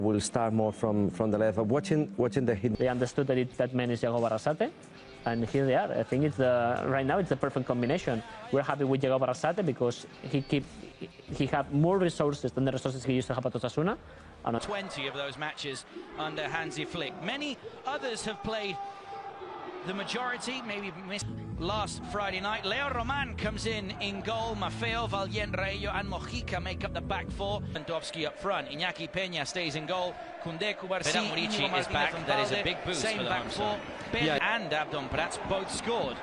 We'll start more from the left. Watching the hit. They understood that that man is Yago Barrasate, and here they are. I think it's right now it's the perfect combination. We're happy with Yago Barrasate because he have more resources than the resources he used to have at Osasuna. 20 of those matches under Hansi Flick. Many others have played the majority, maybe missed last Friday night. Leo Roman comes in goal. Maffeo, Vallienreillo and Mojica make up the back four. Lewandowski up front. Iñaki Peña stays in goal. Koundé, Cubarsí, Murici is back. That is a big boost same for the back home four. Ben and Abdon Prats both scored.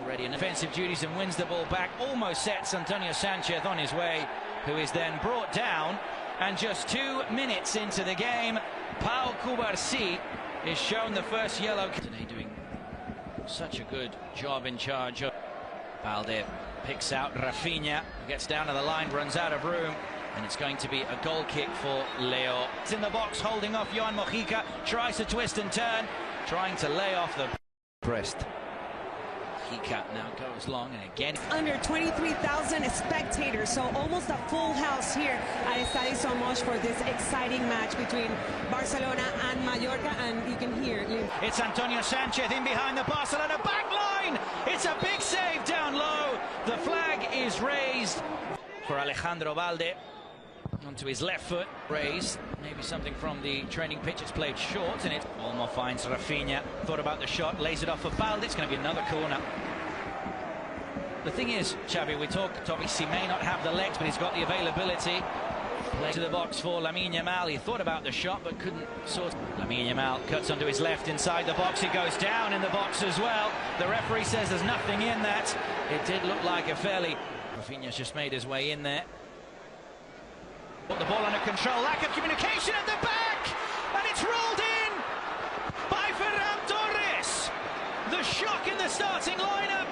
Already in offensive duties and wins the ball back. Almost sets Antonio Sanchez on his way, who is then brought down. And just 2 minutes into the game, Pau Cubarsí is shown the first yellow. Today doing such a good job in charge. Balde picks out Rafinha, gets down to the line, runs out of room, and it's going to be a goal kick for Leo. It's in the box, holding off Joan Mojica, tries to twist and turn, trying to lay off the pressed. Mojica now goes long and again. Under 23,000 spectators, so almost a full house here at Estadio Somos for this exciting match between Barcelona and Mallorca, and you can hear It's Antonio Sanchez in behind the Barcelona back line. It's a big save down low. The flag is raised for Alejandro Balde. Onto his left foot, raised. Maybe something from the training pitch. It's played short, and it almost finds Rafinha. Thought about the shot, lays it off for Balde. It's going to be another corner. The thing is, Xavi, we talked, obviously, he may not have the legs, but he's got the availability. Play to the box for Lamine Yamal. He thought about the shot, but couldn't sort. Lamine Yamal cuts onto his left inside the box. He goes down in the box as well. The referee says there's nothing in that. It did look like a fairly... Rafinha's just made his way in there. Put the ball under control, lack of communication at the back, and it's rolled in by Ferran Torres. The shock in the starting lineup.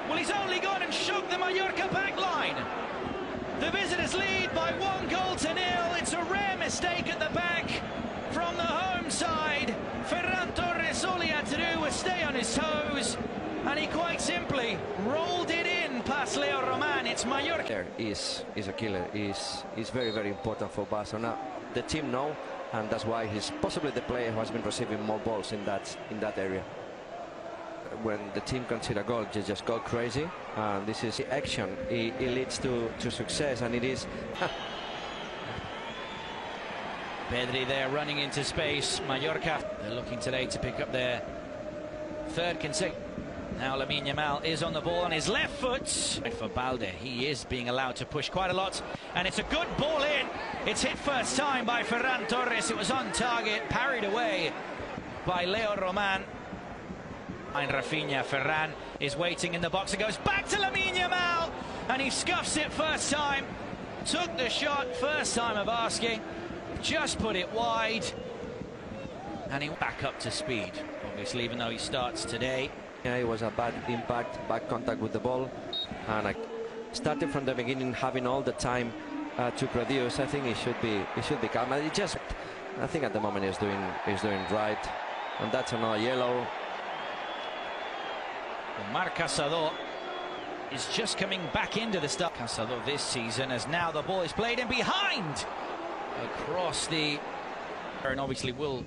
Well, he's only gone and shocked the Mallorca back line. The visitors lead by 1-0. It's a rare mistake at the back from the home side. Ferran Torres, all he had to do was stay on his toes, and he quite simply rolled it in past Leo Roman. It's Mallorca. There is a killer. Is very, very important for Barcelona. The team know, and that's why he's possibly the player who has been receiving more balls in that area. When the team concede a goal, they just go crazy, and this is the action. It leads to success, and it is. Pedri there running into space. Mallorca, they're looking today to pick up their third consecutive. Now Lamine Yamal is on the ball on his left foot. For Balde, he is being allowed to push quite a lot, and it's a good ball in. It's hit first time by Ferran Torres. It was on target, parried away by Leo Roman. And Rafinha, Ferran is waiting in the box. It goes back to Lamine Yamal, and he scuffs it first time. Took the shot first time of asking, just put it wide, and he back up to speed. Obviously, even though he starts today. Yeah, it was a bad impact, bad contact with the ball, and I started from the beginning having all the time to produce. I think he should be calm. I think at the moment he's doing right, and that's another yellow. Marc Casado is just coming back into the start. Casado this season, as now the ball is played in behind across the, and obviously will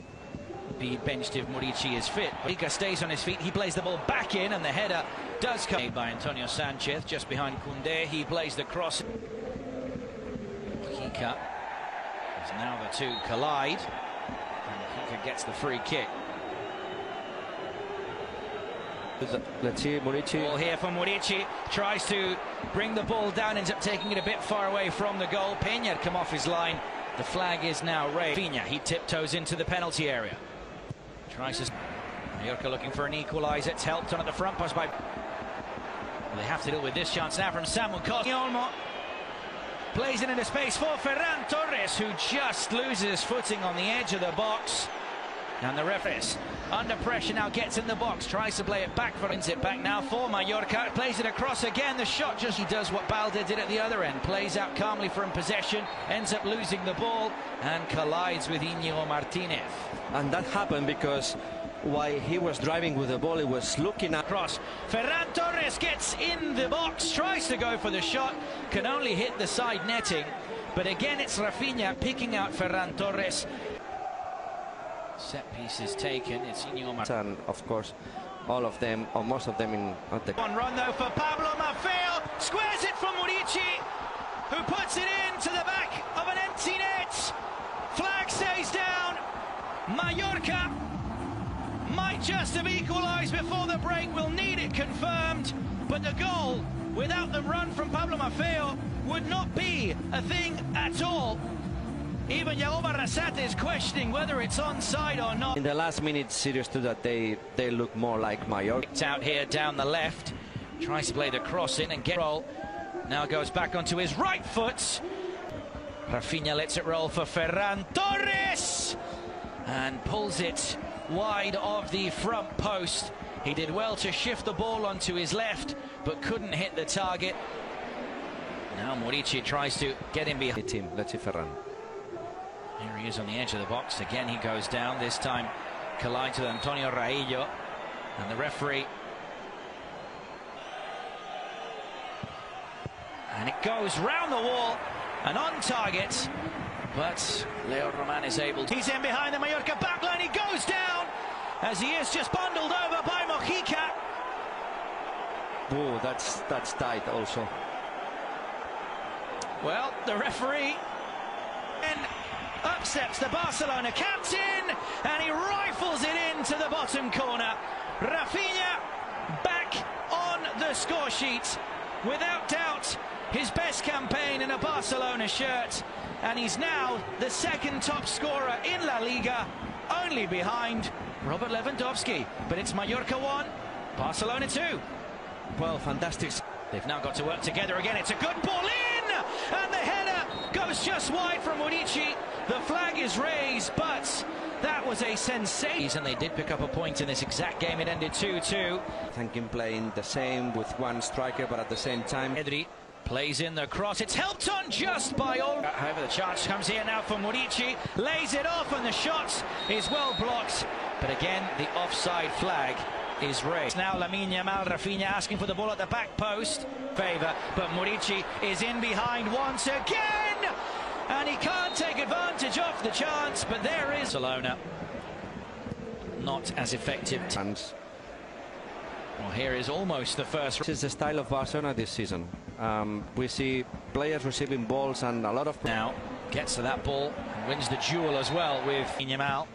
be benched if Murici is fit. Mojica stays on his feet. He plays the ball back in, and the header does come by Antonio Sanchez just behind Koundé. He plays the cross. Mojica, as now the two collide, and Mojica gets the free kick. Let's see Murici. Ball here from Murici, tries to bring the ball down, ends up taking it a bit far away from the goal. Peña had come off his line. The flag is now raised. Rafinha, he tiptoes into the penalty area. Tries to... Mallorca looking for an equaliser. It's helped on at the front post by... Well, they have to deal with this chance now from Samuel Costa. Olmo plays it into space for Ferran Torres, who just loses his footing on the edge of the box. And the referee under pressure now gets in the box, tries to play it back, wins it back now for Mallorca, plays it across again. The shot just he does what Balde did at the other end, plays out calmly from possession, ends up losing the ball and collides with Íñigo Martínez. And that happened because while he was driving with the ball, he was looking across. Ferran Torres gets in the box, tries to go for the shot, can only hit the side netting. But again, it's Rafinha picking out Ferran Torres. Set pieces taken. It's Inigo Martinez. And of course, all of them, or most of them, in at the One run though for Pablo Maffeo. Squares it from Murici, who puts it into the back of an empty net. Flag stays down. Mallorca might just have equalised before the break. We'll need it confirmed. But the goal, without the run from Pablo Maffeo, would not be a thing at all. Even Yago Barrasate is questioning whether it's onside or not. in the last minute, serious to that, they look more like Mallorca. It's out here down the left. Tries to play the cross in and get roll. Now goes back onto his right foot. Rafinha lets it roll for Ferran Torres and pulls it wide of the front post. He did well to shift the ball onto his left, but couldn't hit the target. Now Murici tries to get him behind. Team, let's see Ferran. Here he is on the edge of the box. Again, he goes down. This time collides with Antonio Raillo. And the referee. And it goes round the wall and on target. But Leo Roman is able to. He's in behind the Mallorca backline. He goes down as he is just bundled over by Mojica. Oh, that's tight also. Well, the referee and up steps the Barcelona captain, and he rifles it into the bottom corner. Rafinha back on the score sheet. Without doubt, his best campaign in a Barcelona shirt, and he's now the second top scorer in La Liga, only behind Robert Lewandowski. But it's Mallorca 1, Barcelona 2. Well, fantastic. They've now got to work together again. It's a good ball in, and the header goes just wide from Murici. The flag is raised, but that was a sensation. And they did pick up a point in this exact game. It ended 2-2. Thinking playing the same with one striker, but at the same time, Pedri plays in the cross. It's helped on just by all. However, the charge comes here now for Murici. Lays it off, and the shot is well blocked. But again, the offside flag is raised. Now Lamine Yamal, Rafinha asking for the ball at the back post. Favour, but Murici is in behind once again, and he can't take advantage of the chance. But there is Barcelona, not as effective. Well, here is almost the first. This is the style of Barcelona this season. We see players receiving balls and a lot of. Now gets to that ball and wins the duel as well with Yamal.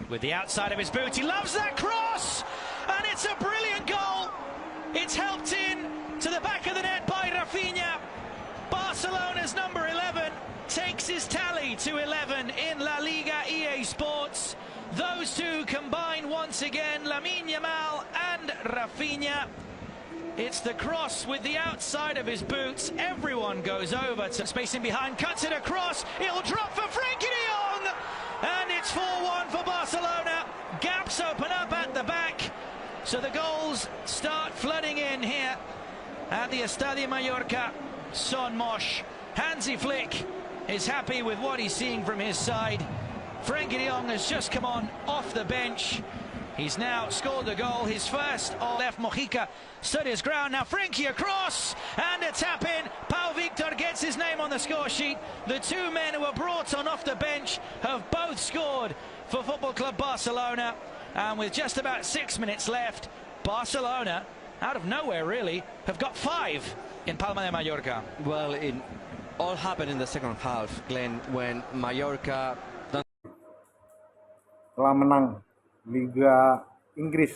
With the outside of his boot, he loves that cross, and it's a brilliant goal. It's helped in to the back of the net by Rafinha. Barcelona's number 11 takes his tally to 11 in La Liga EA Sports. Those two combine once again, Lamine Yamal and Rafinha. It's the cross with the outside of his boots. Everyone goes over to spacing behind, cuts it across. It'll drop for Frenkie de Jong, and it's 4-1 for Barcelona. Gaps open up at the back, so the goals start flooding in here at the Estadio Mallorca. Son Mosh, Hansi Flick is happy with what he's seeing from his side. Frenkie de Jong has just come on off the bench. He's now scored the goal, his first. Left Mojica stood his ground. Now Frenkie across, and a tap in. Pau Victor gets his name on the score sheet. The two men who were brought on off the bench have both scored for Football Club Barcelona. And with just about 6 minutes left, Barcelona, out of nowhere really, have got 5 in Palma de Mallorca. Well, it all happened in the second half, Glenn, when Mallorca telah menang Liga Inggris.